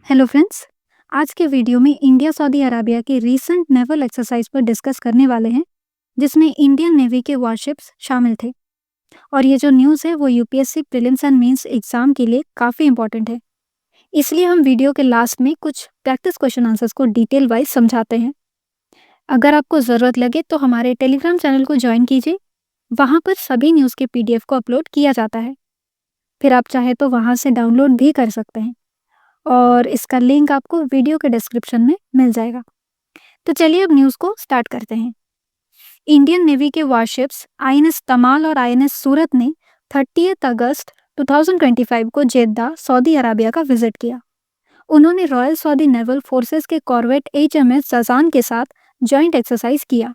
Hello friends. आज के video में इंडिया सऊदी अरेबिया की रीसेंट नेवल एक्सरसाइज पर डिस्कस करने वाले हैं, जिसमें इंडियन नेवी के वॉरशिप्स शामिल थे। और ये जो न्यूज़ है वो UPSC prelims and mains exam के लिए काफ़ी इंपॉर्टेंट है। इसलिए हम वीडियो के लास्ट में कुछ प्रैक्टिस क्वेश्चन आंसर्स को डिटेल वाइज समझाते हैं। अगर आपको ज़रूरत लगे तो हमारे टेलीग्राम चैनल को ज्वाइन कीजिए। वहाँ पर सभी न्यूज़ के पीडीएफ को अपलोड किया जाता है। फिर आप चाहे तो वहाँ से डाउनलोड भी कर सकते हैं और इसका लिंक आपको वीडियो के डिस्क्रिप्शन में मिल जाएगा। तो चलिए अब न्यूज़ को स्टार्ट करते हैं। इंडियन नेवी के वारशिप्स आईएनएस तमाल और आईएनएस सूरत ने 30 अगस्त 2025 को जेद्दा सऊदी अरेबिया का विजिट किया। उन्होंने रॉयल सऊदी नेवल फोर्सेस के कॉर्वेट एचएमएस जजान के साथ जॉइंट एक्सरसाइज किया।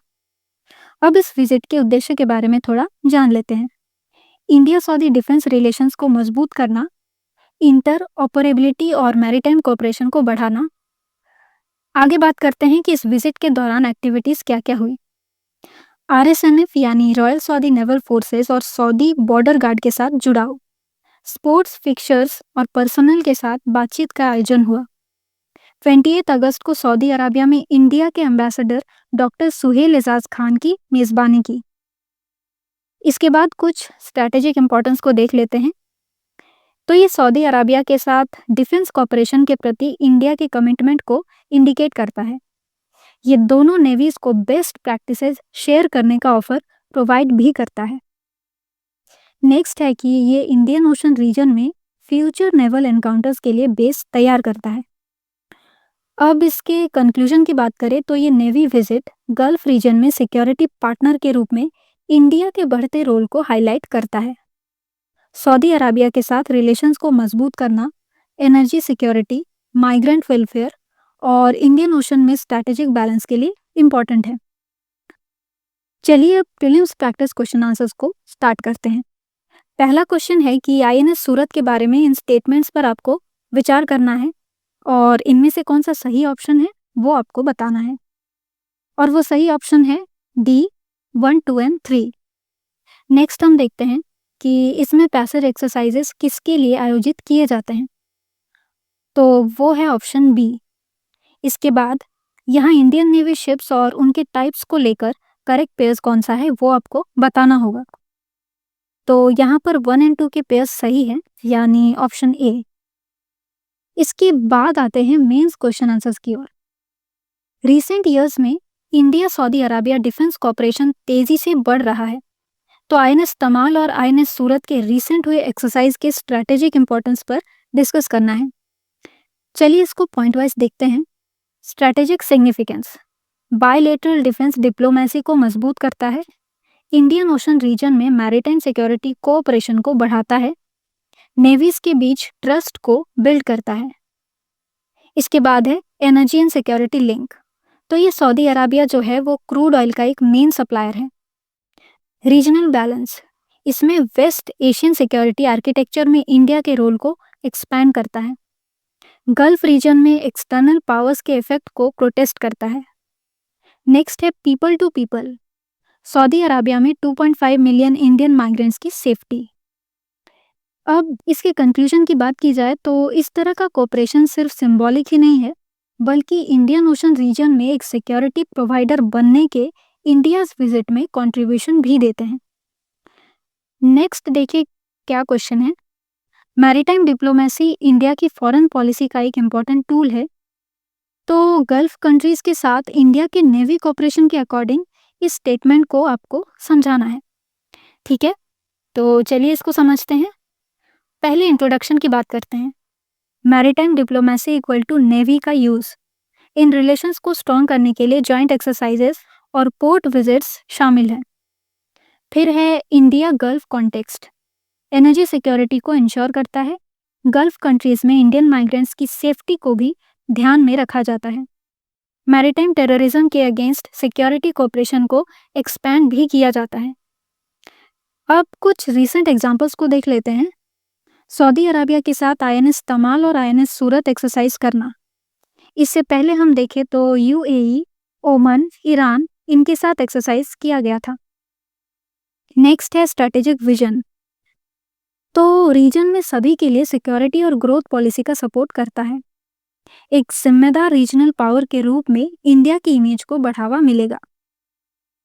अब इस विजिट के उद्देश्य के बारे में थोड़ा जान लेते हैं। इंडिया सऊदी डिफेंस रिलेशंस को मजबूत करना, इंटर ऑपरेबिलिटी और मैरीटाइम कोऑपरेशन को बढ़ाना। आगे बात करते हैं कि इस विजिट के दौरान एक्टिविटीज क्या क्या हुई। आरएसएनएफ यानी रॉयल सऊदी नेवल फोर्सेस और सऊदी बॉर्डर गार्ड के साथ जुड़ाव, स्पोर्ट्स फिक्चर्स और पर्सनल के साथ बातचीत का आयोजन हुआ। 28 अगस्त को सऊदी अरेबिया में इंडिया के एम्बेसडर डॉक्टर सुहेल एजाज खान की मेजबानी की। इसके बाद कुछ स्ट्रैटेजिक इंपॉर्टेंस को देख लेते हैं। तो ये सऊदी अरेबिया के साथ डिफेंस कॉपरेशन के प्रति इंडिया के कमिटमेंट को इंडिकेट करता है। ये दोनों नेवीज को बेस्ट प्रैक्टिसेस शेयर करने का ऑफर प्रोवाइड भी करता है। नेक्स्ट है कि ये इंडियन ओशन रीजन में फ्यूचर नेवल एनकाउंटर्स के लिए बेस तैयार करता है। अब इसके कंक्लूजन की बात करें तो ये नेवी विजिट गल्फ रीजन में सिक्योरिटी पार्टनर के रूप में इंडिया के बढ़ते रोल को हाईलाइट करता है। सऊदी अरेबिया के साथ रिलेशंस को मजबूत करना, एनर्जी सिक्योरिटी, माइग्रेंट वेलफेयर और इंडियन ओशन में स्ट्रैटेजिक बैलेंस के लिए इम्पॉर्टेंट है। चलिए अब प्रीलिम्स प्रैक्टिस क्वेश्चन आंसर्स को स्टार्ट करते हैं। पहला क्वेश्चन है कि आईएनएस सूरत के बारे में इन स्टेटमेंट्स पर आपको विचार करना है और इनमें से कौन सा सही ऑप्शन है वो आपको बताना है। और वो सही ऑप्शन है डी 1, 2 एंड 3। नेक्स्ट हम देखते हैं कि इसमें पैसेज एक्सरसाइजेस किसके लिए आयोजित किए जाते हैं, तो वो है ऑप्शन बी। इसके बाद यहाँ इंडियन नेवी शिप्स और उनके टाइप्स को लेकर करेक्ट पेयर्स कौन सा है वो आपको बताना होगा। तो यहाँ पर 1 एंड 2 के पेयर्स सही हैं, यानी ऑप्शन ए। इसके बाद आते हैं मेंस क्वेश्चन आंसर्स की ओर। रिसेंट ईयर्स में India Saudi Arabia defence cooperation तेजी से बढ़ रहा है। तो आईएनएस तमाल और आईएनएस सूरत के रिसेंट हुए एक्सरसाइज के स्ट्रैटेजिक इंपॉर्टेंस पर डिस्कस करना है। चलिए इसको पॉइंट वाइज देखते हैं। Strategic significance, bilateral defence diplomacy को मजबूत करता है, इंडियन ओशन रीजन में मैरीटाइम सिक्योरिटी कोऑपरेशन को बढ़ाता है, नेवीज के बीच ट्रस्ट को बिल्ड करता है। इसके बाद है एनर्जी एंड सिक्योरिटी लिंक। तो ये सऊदी अरेबिया जो है वो क्रूड ऑयल का एक मेन सप्लायर है। रीजनल बैलेंस, इसमें वेस्ट एशियन सिक्योरिटी आर्किटेक्चर में इंडिया के रोल को एक्सपैंड करता है। गल्फ रीजन में एक्सटर्नल पावर्स के इफेक्ट को प्रोटेस्ट करता है। नेक्स्ट है people to people, Saudi Arabia में 2.5 मिलियन इंडियन माइग्रेंट्स की सेफ्टी। अब इसके कंक्लूजन की बात की जाए तो इस तरह का कोऑपरेशन सिर्फ सिंबॉलिक ही नहीं है, बल्कि इंडियन ओशन रीजन में एक सिक्योरिटी प्रोवाइडर बनने के इंडियाज विजिट में कंट्रीब्यूशन भी देते हैं। नेक्स्ट देखिए क्या क्वेश्चन है। मैरीटाइम डिप्लोमेसी इंडिया की फॉरेन पॉलिसी का एक इम्पॉर्टेंट टूल है। तो गल्फ कंट्रीज के साथ इंडिया के नेवी कोऑपरेशन के अकॉर्डिंग इस स्टेटमेंट को आपको समझाना है। ठीक है, तो चलिए इसको समझते हैं। पहले इंट्रोडक्शन की बात करते हैं। Maritime diplomacy equal to navy का यूज। इन रिलेशंस को स्ट्रॉन्ग करने के लिए जॉइंट एक्सरसाइजेस और पोर्ट विजिट्स शामिल हैं। फिर है India gulf context, energy security को इंश्योर करता है। गल्फ कंट्रीज में इंडियन माइग्रेंट्स की सेफ्टी को भी ध्यान में रखा जाता है। मैरीटाइम टेररिज्म के अगेंस्ट सिक्योरिटी कोऑपरेशन को एक्सपैंड भी किया जाता है। अब कुछ रीसेंट एग्जांपल्स को देख लेते हैं। सऊदी अरेबिया के साथ आईएनएस तमाल और आईएनएस सूरत एक्सरसाइज करना। इससे पहले हम देखें तो यूएई, ओमान, ईरान इनके साथ एक्सरसाइज किया गया था। नेक्स्ट है स्ट्रैटेजिक विजन। तो रीजन में सभी के लिए सिक्योरिटी और ग्रोथ पॉलिसी का सपोर्ट करता है। एक जिम्मेदार रीजनल पावर के रूप में इंडिया की इमेज को बढ़ावा मिलेगा।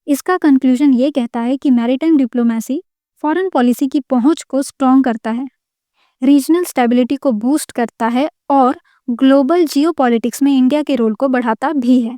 इसका कंक्लूजन ये कहता है कि मैरीटाइम डिप्लोमेसी फॉरेन पॉलिसी की पहुंच को स्ट्रॉन्ग करता है, रीजनल स्टेबिलिटी को बूस्ट करता है और ग्लोबल जियोपॉलिटिक्स में इंडिया के रोल को बढ़ाता भी है।